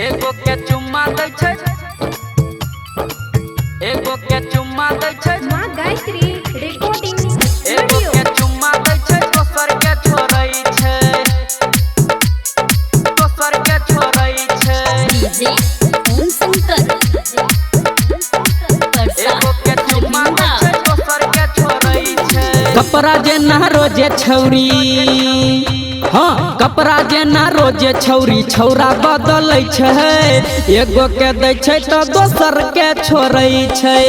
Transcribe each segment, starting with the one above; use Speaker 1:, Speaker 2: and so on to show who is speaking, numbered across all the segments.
Speaker 1: एगो के चुम्मा दै छै, एगो के चुम्मा दै छै,
Speaker 2: मां गायत्री रिकॉर्डिंग
Speaker 1: एगो के चुम्मा दै छै, दोसर के छोड़ै छै, दोसर के छोड़ै छै।
Speaker 3: डीजे ओम शंकर
Speaker 1: एगो के चुम्मा दै छै, दोसर के छोड़ै छै।
Speaker 4: कपड़ा जेना रोजे छौरी, हाँ कपड़ा जेना रोजे छौरी छौरा बदलै छै। एगो के दै छै तो दोसर के छोड़ै छै,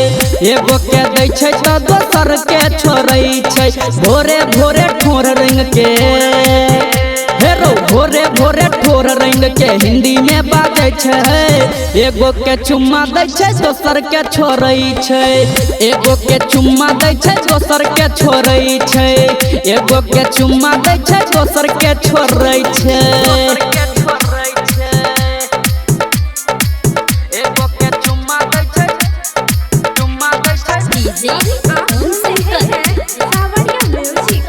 Speaker 4: एगो के दै छै तो दोसर के छोड़ै छै। भोरे भोरे ठोर रंग के हेरो, भोरे भोरे ठोर रंग के हिंदी में बाजै छै। एगो के चुम्मा दै छै दोसर के छोड़ै छै, एगो के चुम्मा दै छै दोसर के छोड़ै छै, एगो के चुम्मा दै छै दोसर के छोड़ै छै।
Speaker 1: एगो के चुम्मा दै छै, चुम्मा दै छै,
Speaker 3: डीजे ओम शंकर
Speaker 2: सावरिया म्यूजिक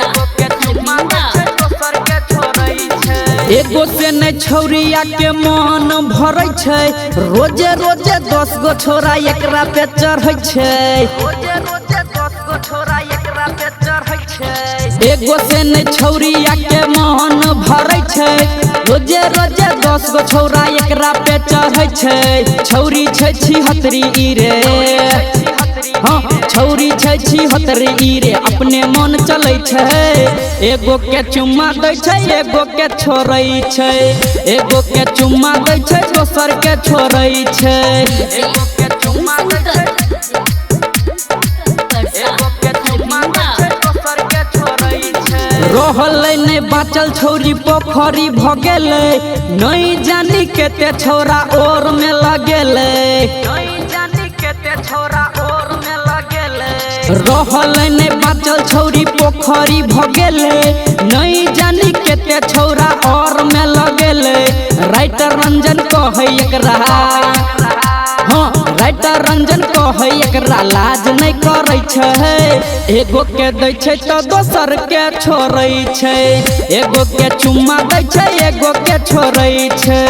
Speaker 1: एगो के चुम्मा दै छै, दोसर के छोड़ै छै।
Speaker 4: एगो से नहीं छौरिया के मन भरै छै, रोजे रोजे 10 गो छोरा एकरा पे चढ़ै छै।
Speaker 1: रोजे रोजे 10 गो छोरा एकरा पे चढ़ै छै।
Speaker 4: एगो से नहीं छौरिया के मन भरै छै, रोजे रोजे 10 गो छौरा एकरा पे चढ़ै छै। छौरी छै 76 रे, हाँ छौरी छै 76 रे, अपने मन चलै छै। एगो के चुम्मा दै छै, एगो के छोड़ै छै, एगो के चुम्मा दै छै दोसर के छोड़ै छै।
Speaker 1: एगो के चुम्मा दै छै, एगो के चुम्मा दै छै, दोसर के छोड़ै छै।
Speaker 4: रहलै नहीं बाचल छौरी पोखरी भ गेलै, नहीं जानी केते छौरा और में लगेलै।
Speaker 1: नहीं जानी केते छौरा और में लगेलै।
Speaker 4: रहलै नहीं बाचल छौरी पोखरी भ गेलै, नहीं जानी केते छौरा और में लगेलै। राइटर रंजन कहै एकरा, हाँ राइटर रंजन कहै एकरा लाज नहीं करै छै। एगो के दै छै तो दोसर के छोड़ै छै, एगो के चुम्मा दै छै, एगो के छोड़ै छै।